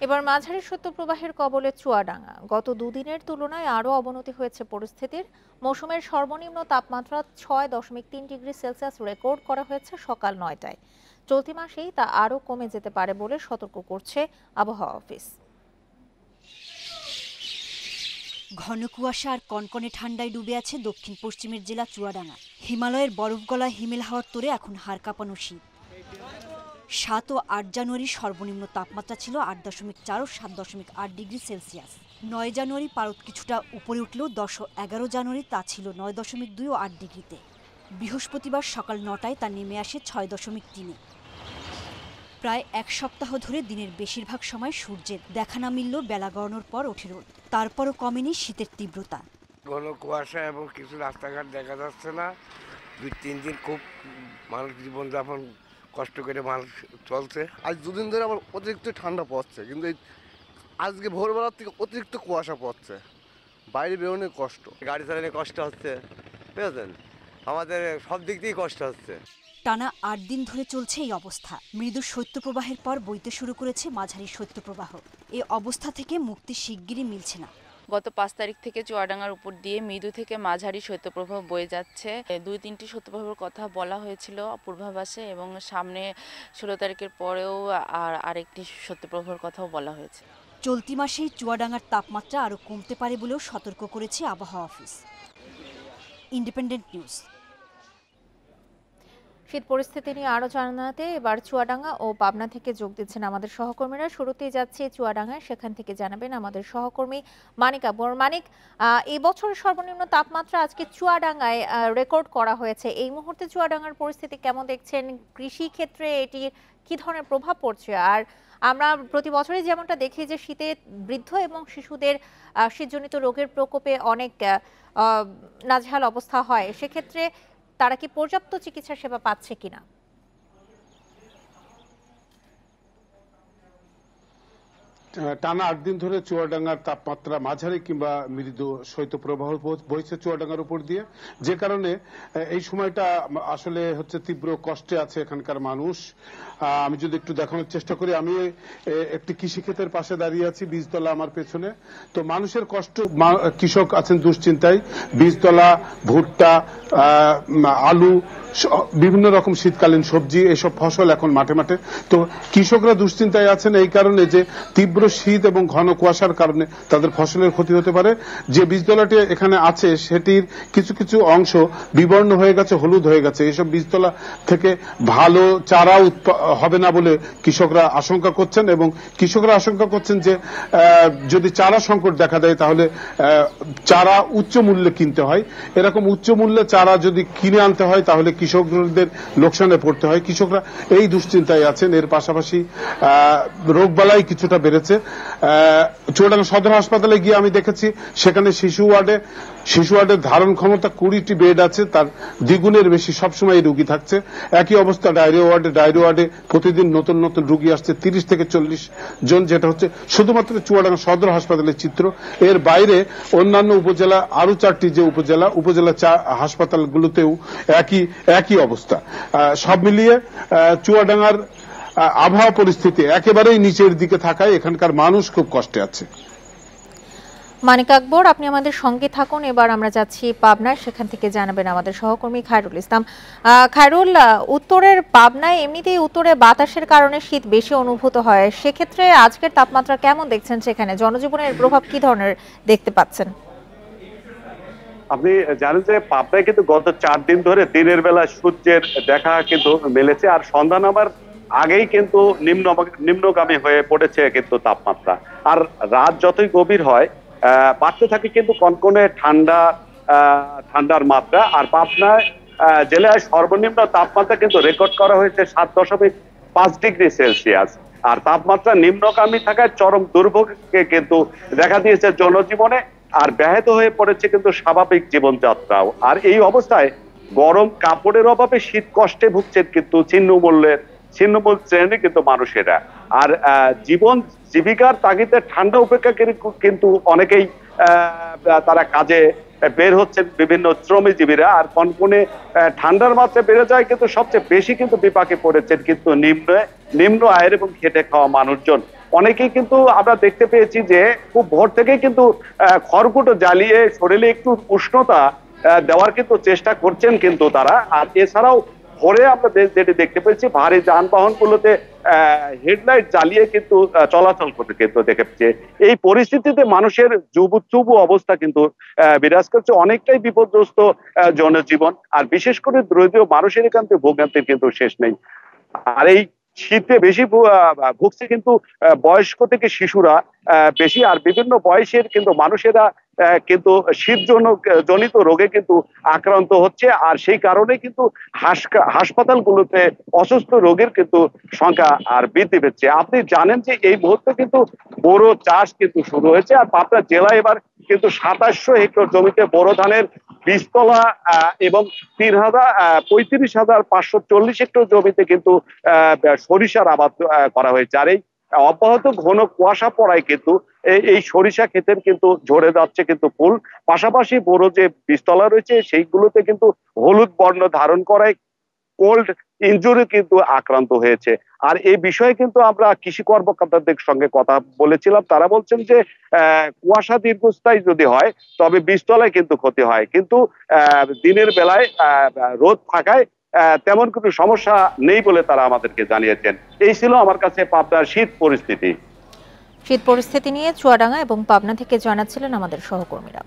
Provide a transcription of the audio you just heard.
এবার মাঝারি শৈত্যপ্রবাহের কবলে চুয়াডাঙ্গা। গত দুদিনের তুলনায় আরও অবনতি হয়েছে পরিস্থিতির। মৌসুমের সর্বনিম্ন তাপমাত্রা 6.3 ডিগ্রি সেলসিয়াস রেকর্ড করা হয়েছে সকাল 9টায়। চলতি মাসেই তা আরও কমে যেতে পারে বলে সতর্ক করছে আবহাওয়া অফিস। ঘন কুয়াশা আর কনকনে ঠান্ডায় ডুবে আছে দক্ষিণ পশ্চিমের জেলা চুয়াডাঙ্গা। হিমালয়ের বরফ গলা হিমেল হাওয়ার তোড়ে এখন হাড় কাঁপানো শীত। 7 ও 8 জানুয়ারি সর্বনিম্ন তাপমাত্রা ছিল 8.4 ও 7.8 ডিগ্রি সেলসিয়াস। 9 জানুয়ারি পারদ কিছুটা উপরে উঠলেও 10 ও 11 জানুয়ারি তা ছিল 9.2 ও 8 ডিগ্রিতে। বৃহস্পতিবার সকাল 9টায় তা নেমে আসে 6.3-এ। প্রায় এক সপ্তাহ ধরে দিনের বেশিরভাগ সময় সূর্যের দেখা না মিললেও বেলা গড়ানোর পর ওঠে রোদ। তারপরও কমেনি শীতের তীব্রতা। ঘন কুয়াশা এবং কিছু রাস্তাঘাট দেখা যাচ্ছে না। 2-3 দিন খুব মানুষ জীবনযাপন কষ্ট করে মানুষ চলছে। আজ দুদিন ধরে আবার অতিরিক্ত ঠান্ডা পড়ছে, কিন্তু আজকে ভোরবেলার থেকে অতিরিক্ত কুয়াশা পড়ছে, বাইরে বেরোনো কষ্ট, গাড়ি চালানো কষ্ট হচ্ছে, বুঝলেন, আমাদের সব দিক দিয়েই কষ্ট হচ্ছে। টানা 8 দিন ধরে চলছে এই অবস্থা। মৃদু শৈত্যপ্রবাহের পর বইতে শুরু করেছে মাঝারি শৈত্যপ্রবাহ। এই অবস্থা থেকে মুক্তি শিগগিরই মিলছে না। গত 5 তারিখ থেকে চুয়াডাঙ্গার উপর দিয়ে মৃদু থেকে মাঝারি শৈত্যপ্রবাহ বয়ে যাচ্ছে। 2-3টি শৈত্যপ্রবাহের কথা বলা হয়েছিল পূর্বাভাসে, এবং সামনে 16 তারিখের পরেও আরেকটি শৈত্যপ্রবাহের কথাও বলা হয়েছে। চলতি মাসেই চুয়াডাঙ্গার তাপমাত্রা আরও কমতে পারে বলেও সতর্ক করেছে আবহাওয়া অফিস। Independent news. শীত পরিস্থিতি নিয়ে আরো জানাতে এবার চুয়াডাঙ্গা ও পাবনা থেকে যোগ দিচ্ছেন আমাদের সহকর্মীরা। শুরুতেই যাচ্ছে চুয়াডাঙ্গায়, সেখান থেকে জানাবেন আমাদের সহকর্মী মানিক আকবর। মানিক, এই বছরের সর্বনিম্ন তাপমাত্রা আজকে চুয়াডাঙ্গায় রেকর্ড করা হয়েছে। এই মুহূর্তে চুয়াডাঙ্গার পরিস্থিতি কেমন দেখছেন? কৃষি ক্ষেত্রে এটির কি ধরনের প্রভাব পড়ছে? আর আমরা প্রতি বছরই যেমনটা দেখি যে শীতে বৃদ্ধ এবং শিশুদের শীতজনিত রোগের প্রকোপে অনেক নাজেহাল অবস্থা হয়, সেক্ষেত্রে তারা কি পর্যাপ্ত চিকিৎসা সেবা পাচ্ছে কিনা? টানা 8 দিন ধরে চুয়াডাঙ্গার তাপমাত্রা মাঝারি কিংবা মৃদু শৈত্যপ্রবাহ বইছে চুয়াডাঙ্গার উপর দিয়ে, যে কারণে এই সময়টা আসলে হচ্ছে তীব্র কষ্টে আছে এখানকার মানুষ। আমি যদি একটু দেখানোর চেষ্টা করি, আমি একটি কৃষিক্ষেতের পাশে দাঁড়িয়ে আছি, বীজতলা আমার পেছনে। তো মানুষের কষ্ট, কৃষক আছেন দুশ্চিন্তায়। বীজতলা, ভুট্টা, আলু, বিভিন্ন রকম শীতকালীন সবজি, এসব ফসল এখন মাঠে মাঠে। তো কৃষকরা দুশ্চিন্তায় আছেন এই কারণে যে তীব্র শীত এবং ঘন কুয়াশার কারণে তাদের ফসলের ক্ষতি হতে পারে। যে বীজতলাটি এখানে আছে সেটির কিছু কিছু অংশ বিবর্ণ হয়ে গেছে, হলুদ হয়ে গেছে। এসব বীজতলা থেকে ভালো চারা হবে না বলে কৃষকরা আশঙ্কা করছেন, এবং কৃষকরা আশঙ্কা করছেন যে যদি চারা সংকট দেখা দেয় তাহলে চারা উচ্চ মূল্যে কিনতে হয়। এরকম উচ্চ মূল্যে চারা যদি কিনে আনতে হয় তাহলে কৃষকদের লোকসানে পড়তে হয়। কৃষকরা এই দুশ্চিন্তায় আছেন। এর পাশাপাশি রোগবালাই কিছুটা বেড়েছে। চুয়াডাঙ্গা সদর হাসপাতালে গিয়ে আমি দেখেছি সেখানে শিশু ওয়ার্ডের ধারণ ক্ষমতা 20টি বেড আছে, তার দ্বিগুণের বেশি সবসময় রোগী থাকছে। একই অবস্থা ডায়রিয়া ওয়ার্ডে প্রতিদিন নতুন নতুন রোগী আসছে, 30 থেকে 40 জন, যেটা হচ্ছে শুধুমাত্র চুয়াডাঙ্গা সদর হাসপাতালের চিত্র। এর বাইরে অন্যান্য উপজেলা, আরো 4টি যে উপজেলা হাসপাতালগুলোতেও একই অবস্থা। সব মিলিয়ে চুয়াডাঙ্গার আবহাওয়া পরিস্থিতি একেবারেই নিচের দিকে থাকায় এখানকার মানুষ খুব কষ্টে আছে। মানিক আকবর, আপনি আমাদের সঙ্গে থাকুন। এবার আমরা যাচ্ছি পাবনায়, সেখান থেকে জানাবেন আমাদের সহকর্মী খায়রুল ইসলাম। খায়রুল, উত্তরের পাবনায় এমনিতেই উত্তরে বাতাসের কারণে শীত বেশি অনুভূত হয়, সেক্ষেত্রে আজকের তাপমাত্রা কেমন দেখছেন? সেখানে জনজীবনের প্রভাব কি ধরনের দেখতে পাচ্ছেন? আপনি জানেন যে পাবনায় কিন্তু গত 4 দিন ধরে দিনের বেলা সূর্যের দেখা কিন্তু মেলেছে, আর সন্ধ্যা নামার আগেই কিন্তু নিম্নগামী হয়ে পড়েছে কিন্তু তাপমাত্রা। আর রাত যতই গভীর হয় বাড়তে থাকে কিন্তু কনকনে ঠান্ডার মাত্রা। আর পাবনায় জেলায় সর্বনিম্ন তাপমাত্রা কিন্তু রেকর্ড করা হয়েছে 7.5 ডিগ্রি সেলসিয়াস। আর তাপমাত্রা নিম্নগামী থাকায় চরম দুর্ভোগকে কিন্তু দেখা দিয়েছে জনজীবনে, আর ব্যাহত হয়ে পড়েছে কিন্তু স্বাভাবিক জীবনযাত্রাও। আর এই অবস্থায় গরম কাপড়ের অভাবে শীত কষ্টে ভুগছেন কিন্তু ছিন্নমূল শ্রেণী কিন্তু মানুষেরা। আর জীবিকার তাগিদে ঠান্ডা উপেক্ষা কিন্তু অনেকেই তারা কাজে বের হচ্ছেন, বিভিন্ন শ্রমজীবীরা। আর কনকনে ঠান্ডার মাত্রা বেড়ে যায় কিন্তু সবচেয়ে বেশি কিন্তু বিপাকে পড়েছেন কিন্তু নিম্ন আয়ের এবং খেটে খাওয়া মানুষজন। অনেকেই কিন্তু আমরা দেখতে পেয়েছি যে খুব ভোর থেকেই কিন্তু খড়কুটো জ্বালিয়ে শরীরে একটু উষ্ণতা দেওয়ার কিন্তু চেষ্টা করছেন কিন্তু তারা। আর এছাড়াও ভোরে আমরা যেটি দেখতে পেয়েছি ভারী যানবাহন গুলোতে হেডলাইট জ্বালিয়ে কিন্তু চলাচল করতে কিন্তু দেখেছে। এই পরিস্থিতিতে মানুষের জুবুথুবু অবস্থা কিন্তু বিরাজ করছে, অনেকটাই বিপর্যস্ত জনজীবন। আর বিশেষ করে দরিদ্র মানুষের এখান থেকে ভোগান্তির কিন্তু শেষ নেই। আর এই শীতে বেশি ভুগছে কিন্তু বয়স্ক থেকে শিশুরা বেশি, আর বিভিন্ন বয়সের কিন্তু মানুষেরা কিন্তু শীতজনিত রোগে কিন্তু আক্রান্ত হচ্ছে। আর সেই কারণে কিন্তু হাসপাতালগুলোতে অসুস্থ রোগীর কিন্তু সংখ্যা আর বৃদ্ধি পেয়েছে। আপনি জানেন যে এই মুহূর্তে কিন্তু বোরো চাষ কিন্তু শুরু হয়েছে। আর পাবনা জেলায় এবার কিন্তু 2700 হেক্টর জমিতে বোরো ধানের বীজতলা এবং 35,540 হেক্টর জমিতে কিন্তু সরিষার আবাদ করা হয়েছে। আর এই অব্যাহত ঘন কুয়াশা পড়ায় কিন্তু এই সরিষা ক্ষেতের কিন্তু ঝরে যাচ্ছে কিন্তু ফুল। পাশাপাশি বড় যে বীজতলা রয়েছে সেইগুলোতে কিন্তু হলুদ বর্ণ ধারণ করায় কোল্ড ইনজুরি কিন্তু আক্রান্ত হয়েছে। আর এই বিষয়ে কিন্তু আমরা কৃষি কর্মকর্তাদের সঙ্গে কথা বলেছিলাম, তারা বলছেন যে কুয়াশা দীর্ঘস্থায়ী যদি হয় তবে বীজতলায় কিন্তু ক্ষতি হয়, কিন্তু দিনের বেলায় রোদ থাকায় তেমন কোনো সমস্যা নেই বলে তারা আমাদেরকে জানিয়েছেন। এই ছিল আমার কাছে পাবনার শীত পরিস্থিতি। শীত পরিস্থিতি নিয়ে চুয়াডাঙ্গা এবং পাবনা থেকে জানাচ্ছিলেন আমাদের সহকর্মীরা।